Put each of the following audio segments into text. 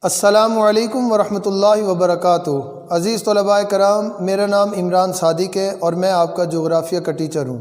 السلام علیکم ورحمۃ اللہ وبرکاتہ۔ عزیز طلباء کرام، میرا نام عمران صادق ہے اور میں آپ کا جغرافیہ کا ٹیچر ہوں۔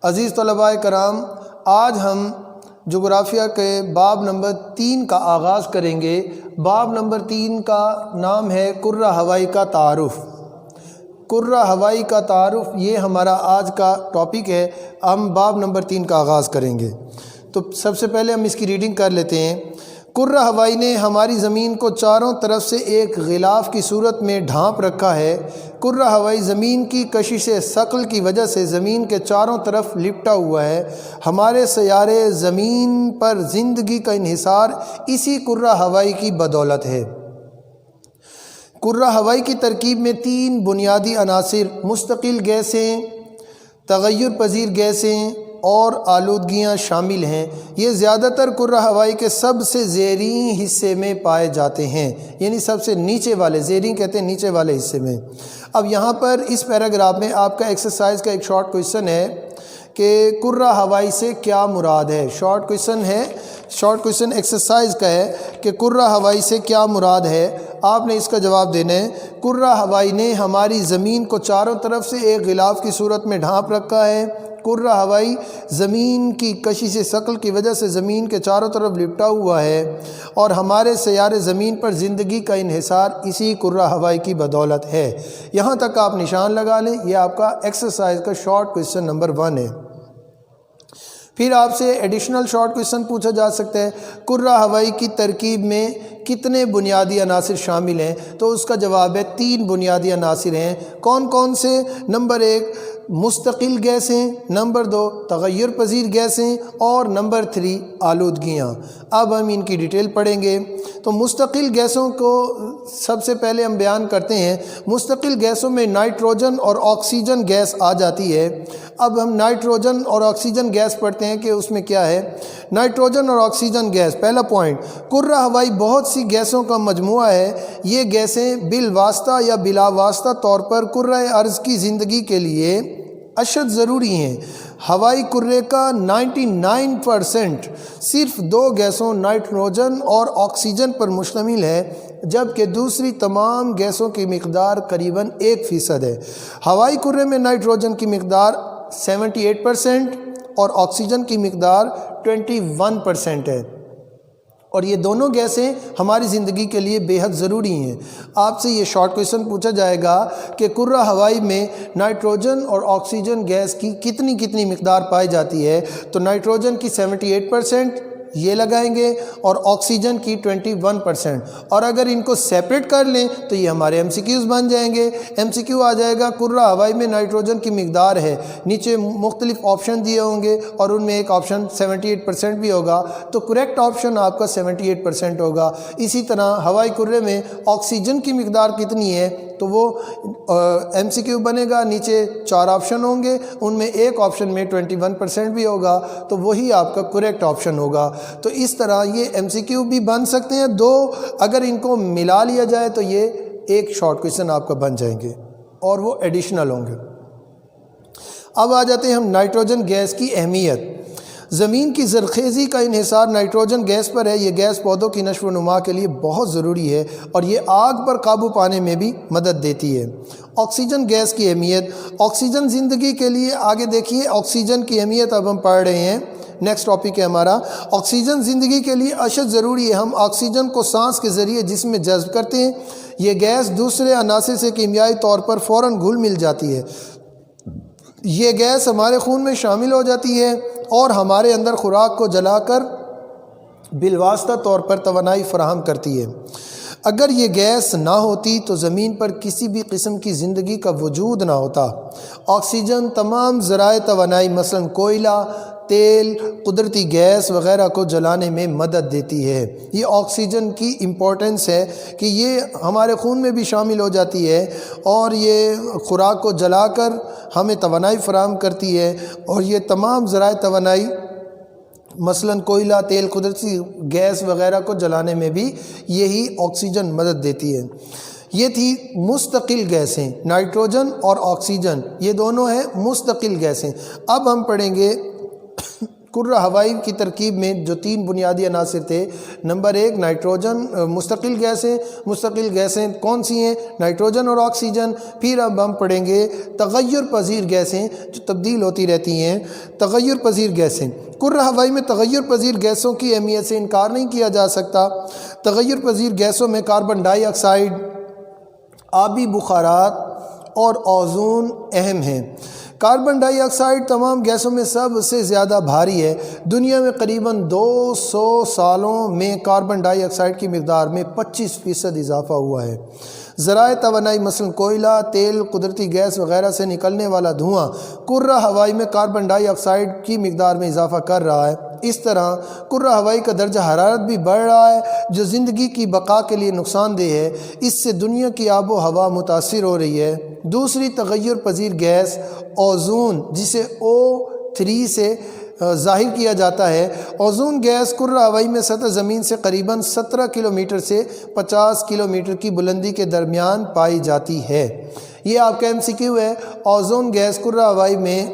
عزیز طلباء کرام، آج ہم جغرافیہ کے باب نمبر 3 کا آغاز کریں گے۔ باب نمبر 3 کا نام ہے کرۂ ہوائی کا تعارف۔ کرۂ ہوائی کا تعارف یہ ہمارا آج کا ٹاپک ہے۔ ہم باب نمبر 3 کا آغاز کریں گے، تو سب سے پہلے ہم اس کی ریڈنگ کر لیتے ہیں۔ کرۂ ہوائی نے ہماری زمین کو چاروں طرف سے ایک غلاف کی صورت میں ڈھانپ رکھا ہے۔ کرۂ ہوائی زمین کی کشش ثقل کی وجہ سے زمین کے چاروں طرف لپٹا ہوا ہے۔ ہمارے سیارے زمین پر زندگی کا انحصار اسی کرۂ ہوائی کی بدولت ہے۔ کرۂ ہوائی کی ترکیب میں 3 بنیادی عناصر مستقل گیسیں، تغیر پذیر گیسیں اور آلودگیاں شامل ہیں۔ یہ زیادہ تر کرۂ ہوائی کے سب سے زیریں حصے میں پائے جاتے ہیں، یعنی سب سے نیچے والے، زیریں کہتے ہیں نیچے والے حصے میں۔ اب یہاں پر اس پیراگراف میں آپ کا ایکسرسائز کا ایک شارٹ کویشچن ہے کہ کرۂ ہوائی سے کیا مراد ہے۔ شارٹ کویشچن ایکسرسائز کا ہے کہ کرۂ ہوائی سے کیا مراد ہے۔ آپ نے اس کا جواب دینا ہے۔ کرۂ ہوائی نے ہماری زمین کو چاروں طرف سے ایک غلاف کی صورت میں ڈھانپ رکھا ہے۔ کرۂ ہوائی زمین کی کشش ثقل کی وجہ سے زمین کے چاروں طرف لپٹا ہوا ہے اور ہمارے سیارے زمین پر زندگی کا انحصار اسی کرۂ ہوائی کی بدولت ہے۔ یہاں تک آپ نشان لگا لیں، یہ آپ کا ایکسرسائز کا شارٹ کویشچن نمبر 1 ہے۔ پھر آپ سے ایڈیشنل شارٹ کویشچن پوچھا جا سکتا ہے، کرۂ ہوائی کی ترکیب میں کتنے بنیادی عناصر شامل ہیں؟ تو اس کا جواب ہے 3 بنیادی عناصر ہیں۔ کون کون سے؟ نمبر 1 مستقل گیسیں، نمبر 2 تغیر پذیر گیسیں اور نمبر 3 آلودگیاں۔ اب ہم ان کی ڈیٹیل پڑھیں گے۔ تو مستقل گیسوں کو سب سے پہلے ہم بیان کرتے ہیں۔ مستقل گیسوں میں نائٹروجن اور آکسیجن گیس آ جاتی ہے۔ اب ہم نائٹروجن اور آکسیجن گیس پڑھتے ہیں کہ اس میں کیا ہے۔ نائٹروجن اور آکسیجن گیس، پہلا پوائنٹ، کرۂ ہوائی بہت سی گیسوں کا مجموعہ ہے۔ یہ گیسیں بالواسطہ یا بلا واسطہ طور پر کرۂ ارض کی زندگی کے لیے اشد ضروری ہیں۔ ہوائی کرۂ کا 99% صرف 2 گیسوں نائٹروجن اور آکسیجن پر مشتمل ہے، جبکہ دوسری تمام گیسوں کی مقدار قریباً 1% ہے۔ ہوائی کرۂ میں نائٹروجن کی مقدار 78% اور آکسیجن کی مقدار 21% ہے، اور یہ دونوں گیسیں ہماری زندگی کے لیے بے حد ضروری ہیں۔ آپ سے یہ شارٹ کویشچن پوچھا جائے گا کہ کرۂ ہوائی میں نائٹروجن اور آکسیجن گیس کی کتنی مقدار پائی جاتی ہے؟ تو نائٹروجن کی 78% یہ لگائیں گے اور آکسیجن کی 21%، اور اگر ان کو سیپریٹ کر لیں تو یہ ہمارے MCQs بن جائیں گے۔ MCQ آ جائے گا کرۂ ہوائی میں نائٹروجن کی مقدار ہے، نیچے مختلف آپشن دیے ہوں گے اور ان میں ایک آپشن 78% بھی ہوگا، تو کریکٹ آپشن آپ کا 78% ہوگا۔ اسی طرح ہوائی کرۂ میں آکسیجن کی مقدار کتنی ہے؟ تو وہ MCQ بنے گا، نیچے 4 آپشن ہوں گے، ان میں ایک آپشن میں 21% بھی ہوگا، تو وہی آپ کا کریکٹ آپشن ہوگا۔ تو اس طرح یہ MCQ بھی بن سکتے ہیں 2، اگر ان کو ملا لیا جائے تو یہ ایک شارٹ کویشچن آپ کا بن جائیں گے اور وہ ایڈیشنل ہوں گے۔ اب آ جاتے ہیں ہم نائٹروجن گیس کی اہمیت۔ زمین کی زرخیزی کا انحصار نائٹروجن گیس پر ہے۔ یہ گیس پودوں کی نشو و نما کے لیے بہت ضروری ہے اور یہ آگ پر قابو پانے میں بھی مدد دیتی ہے۔ آکسیجن گیس کی اہمیت۔ آکسیجن زندگی کے لیے، آگے دیکھیے آکسیجن کی اہمیت اب ہم پڑھ رہے ہیں۔ نیکسٹ ٹاپک ہے ہمارا آکسیجن زندگی کے لیے اشد ضروری ہے۔ ہم آکسیجن کو سانس کے ذریعے جسم میں جذب کرتے ہیں۔ یہ گیس دوسرے عناصر سے کیمیائی طور پر فوراً گھل مل جاتی ہے۔ یہ گیس ہمارے خون میں شامل ہو جاتی ہے اور ہمارے اندر خوراک کو جلا کر بالواسطہ طور پر توانائی فراہم کرتی ہے۔ اگر یہ گیس نہ ہوتی تو زمین پر کسی بھی قسم کی زندگی کا وجود نہ ہوتا۔ آکسیجن تمام ذرائع توانائی مثلاً کوئلہ، تیل، قدرتی گیس وغیرہ کو جلانے میں مدد دیتی ہے۔ یہ آکسیجن کی امپورٹنس ہے کہ یہ ہمارے خون میں بھی شامل ہو جاتی ہے اور یہ خوراک کو جلا کر ہمیں توانائی فراہم کرتی ہے، اور یہ تمام ذرائع توانائی مثلاً کوئلہ، تیل، قدرتی گیس وغیرہ کو جلانے میں بھی یہی آکسیجن مدد دیتی ہے۔ یہ تھی مستقل گیسیں، نائٹروجن اور آکسیجن، یہ دونوں ہیں مستقل گیسیں۔ اب ہم پڑھیں گے کرہ ہوائی کی ترکیب میں جو 3 بنیادی عناصر تھے، نمبر 1 نائٹروجن، مستقل گیسیں۔ مستقل گیسیں کون سی ہیں؟ نائٹروجن اور آکسیجن۔ پھر اب ہم پڑھیں گے تغیر پذیر گیسیں جو تبدیل ہوتی رہتی ہیں، تغیر پذیر گیسیں۔ کرہ ہوائی میں تغیر پذیر گیسوں کی اہمیت سے انکار نہیں کیا جا سکتا۔ تغیر پذیر گیسوں میں کاربن ڈائی آکسائڈ، آبی بخارات اور اوزون اہم ہیں۔ کاربن ڈائی آکسائڈ تمام گیسوں میں سب سے زیادہ بھاری ہے۔ دنیا میں قریباً 200 سالوں میں کاربن ڈائی آکسائڈ کی مقدار میں 25% اضافہ ہوا ہے۔ ذرائع توانائی مثلاً کوئلہ، تیل، قدرتی گیس وغیرہ سے نکلنے والا دھواں کرہ ہوائی میں کاربن ڈائی آکسائڈ کی مقدار میں اضافہ کر رہا ہے۔ اس طرح کرہ ہوائی کا درجہ حرارت بھی بڑھ رہا ہے جو زندگی کی بقا کے لیے نقصان دہ ہے۔ اس سے دنیا کی آب و ہوا متاثر ہو رہی ہے۔ دوسری تغیر پذیر گیس اوزون، جسے O3 سے ظاہر کیا جاتا ہے۔ اوزون گیس کرہ ہوائی میں سطح زمین سے قریباً 17 کلومیٹر سے 50 کلومیٹر کی بلندی کے درمیان پائی جاتی ہے۔ یہ آپ کا MCQ ہے۔ اوزون گیس کرہ ہوائی میں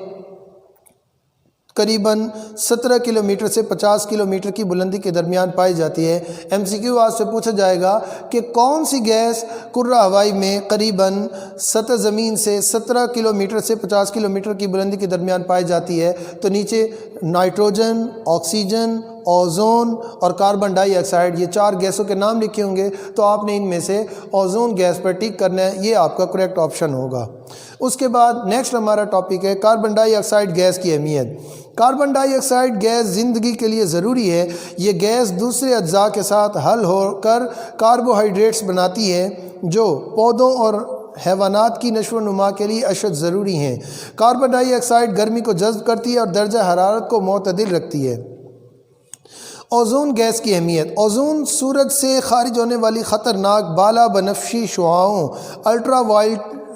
قریباً 17 کلومیٹر سے 50 کلومیٹر کی بلندی کے درمیان پائی جاتی ہے۔ MCQ آج سے پوچھا جائے گا کہ کون سی گیس کرہ ہوائی میں قریباً سطح زمین سے 17 کلومیٹر سے 50 کلومیٹر کی بلندی کے درمیان پائی جاتی ہے؟ تو نیچے نائٹروجن، آکسیجن، اوزون اور کاربن ڈائی آکسائڈ، یہ 4 گیسوں کے نام لکھے ہوں گے، تو آپ نے ان میں سے اوزون گیس پر ٹک کرنا ہے، یہ آپ کا کریکٹ آپشن ہوگا۔ اس کے بعد نیکسٹ ہمارا ٹاپک ہے کاربن ڈائی آکسائڈ گیس کی اہمیت۔ کاربن ڈائی آکسائڈ گیس زندگی کے لیے ضروری ہے۔ یہ گیس دوسرے اجزاء کے ساتھ حل ہو کر کاربوہائیڈریٹس بناتی ہے جو پودوں اور حیوانات کی نشو و نما کے لیے اشد ضروری ہیں۔ کاربن ڈائی آکسائڈ گرمی کو جذب کرتی ہے اور درجہ حرارت کو معتدل رکھتی ہے۔ اوزون گیس کی اہمیت۔ اوزون سورج سے خارج ہونے والی خطرناک بالا بنفشی شعاعوں الٹرا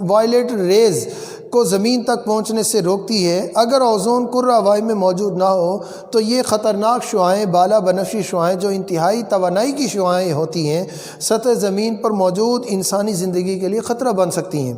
وائلٹ ریز کو زمین تک پہنچنے سے روکتی ہے۔ اگر اوزون کرہ ہوائی میں موجود نہ ہو تو یہ خطرناک شعاعیں، بالا بنفشی شعاعیں جو انتہائی توانائی کی شعاعیں ہوتی ہیں، سطح زمین پر موجود انسانی زندگی کے لیے خطرہ بن سکتی ہیں۔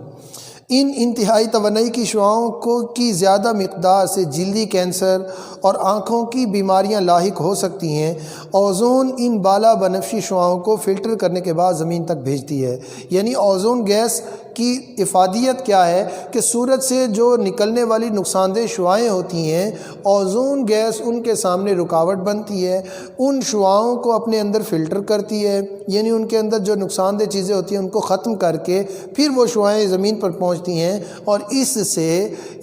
ان انتہائی توانائی کی شعاعوں کی زیادہ مقدار سے جلدی کینسر اور آنکھوں کی بیماریاں لاحق ہو سکتی ہیں۔ اوزون ان بالا بنفشی شعاعوں کو فلٹر کرنے کے بعد زمین تک بھیجتی ہے۔ یعنی اوزون گیس کی افادیت کیا ہے کہ سورج سے جو نکلنے والی نقصان دہ شعاعیں ہوتی ہیں، اوزون گیس ان کے سامنے رکاوٹ بنتی ہے، ان شعاعوں کو اپنے اندر فلٹر کرتی ہے، یعنی ان کے اندر جو نقصان دہ چیزیں ہوتی ہیں ان کو ختم کر کے پھر وہ شعاعیں زمین پر پہنچتی ہیں، اور اس سے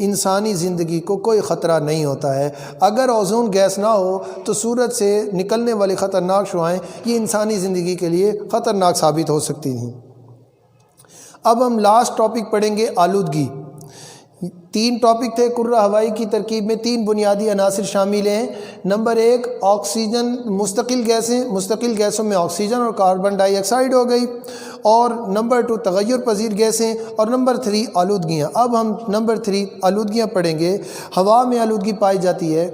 انسانی زندگی کو کوئی خطرہ نہیں ہوتا ہے۔ اگر اوزون گیس نہ ہو تو سورج سے نکلنے والی خطرناک شعاعیں یہ انسانی زندگی کے لیے خطرناک ثابت ہو سکتی ہیں۔ اب ہم لاسٹ ٹاپک پڑھیں گے آلودگی۔ 3 ٹاپک تھے۔ کرہ ہوائی کی ترکیب میں 3 بنیادی عناصر شامل ہیں۔ نمبر 1 آکسیجن، مستقل گیسیں، مستقل گیسوں میں آکسیجن اور کاربن ڈائی آکسائڈ ہو گئی، اور نمبر 2 تغیر پذیر گیسیں، اور نمبر 3 آلودگیاں۔ اب ہم نمبر 3 آلودگیاں پڑھیں گے۔ ہوا میں آلودگی پائی جاتی ہے،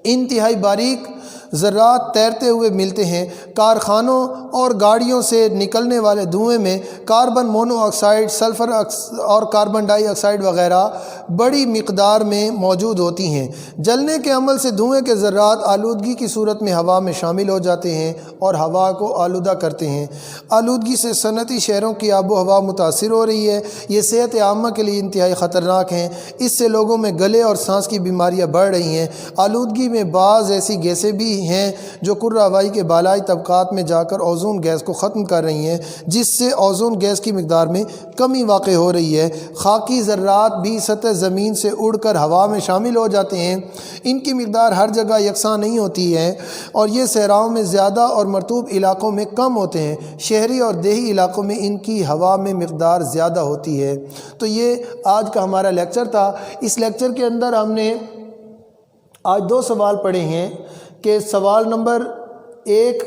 انتہائی باریک ذرات تیرتے ہوئے ملتے ہیں۔ کارخانوں اور گاڑیوں سے نکلنے والے دھوئیں میں کاربن مونو آکسائڈ، سلفر اور کاربن ڈائی آکسائڈ وغیرہ بڑی مقدار میں موجود ہوتی ہیں۔ جلنے کے عمل سے دھوئیں کے ذرات آلودگی کی صورت میں ہوا میں شامل ہو جاتے ہیں اور ہوا کو آلودہ کرتے ہیں۔ آلودگی سے صنعتی شہروں کی آب و ہوا متاثر ہو رہی ہے۔ یہ صحت عامہ کے لیے انتہائی خطرناک ہیں۔ اس سے لوگوں میں گلے اور سانس کی بیماریاں بڑھ رہی ہیں۔ آلودگی میں بعض ایسی گیسیں بھی ہیں جو کرہ ہوائی کے بالائی طبقات میں جا کر اوزون گیس کو ختم کر رہی ہیں، جس سے اوزون گیس کی مقدار میں کمی واقع ہو رہی ہے۔ خاکی ذرات بھی سطح زمین سے اڑ کر ہوا میں شامل ہو جاتے ہیں۔ ان کی مقدار ہر جگہ یکساں نہیں ہوتی ہے اور یہ صحراؤں میں زیادہ اور مرطوب علاقوں میں کم ہوتے ہیں۔ شہری اور دیہی علاقوں میں ان کی ہوا میں مقدار زیادہ ہوتی ہے۔ تو یہ آج کا ہمارا لیکچر تھا۔ اس لیکچر کے اندر ہم نے آج 2 سوال پڑھے ہیں کہ سوال نمبر 1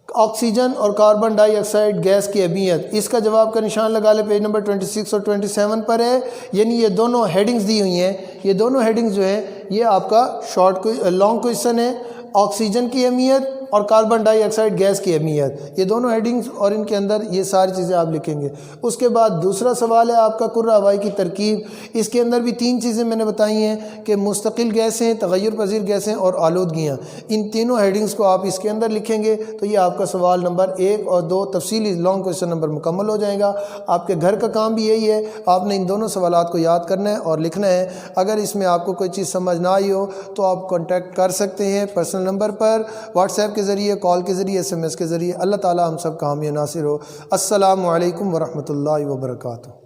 آکسیجن اور کاربن ڈائی آکسائڈ گیس کی اہمیت، اس کا جواب کا نشان لگا لیں، پیج نمبر 26 اور 27 پر ہے۔ یعنی یہ دونوں ہیڈنگز دی ہوئی ہیں، یہ دونوں ہیڈنگز جو ہیں یہ آپ کا لانگ کوئسچن ہے۔ آکسیجن کی اہمیت اور کاربن ڈائی آکسائڈ گیس کی اہمیت، یہ دونوں ہیڈنگز اور ان کے اندر یہ ساری چیزیں آپ لکھیں گے۔ اس کے بعد دوسرا سوال ہے آپ کا کرۂ ہوائی کی ترکیب، اس کے اندر بھی 3 چیزیں میں نے بتائی ہیں کہ مستقل گیسیں، تغیر پذیر گیسیں اور آلودگیاں، ان تینوں ہیڈنگز کو آپ اس کے اندر لکھیں گے تو یہ آپ کا سوال نمبر 1 اور 2 تفصیلی لانگ کویسچن نمبر مکمل ہو جائے گا۔ آپ کے گھر کا کام بھی یہی ہے، آپ نے ان دونوں سوالات کو یاد کرنا ہے اور لکھنا ہے۔ اگر اس میں آپ کو کوئی چیز سمجھ نہ آئی ہو تو آپ کانٹیکٹ کر سکتے ہیں پرسنل نمبر پر، واٹس ایپ کے ذریعے، کال کے ذریعے، SMS کے ذریعے۔ اللہ تعالی ہم سب کا حامی و ناصر ہو۔ السلام علیکم ورحمۃ اللہ وبرکاتہ۔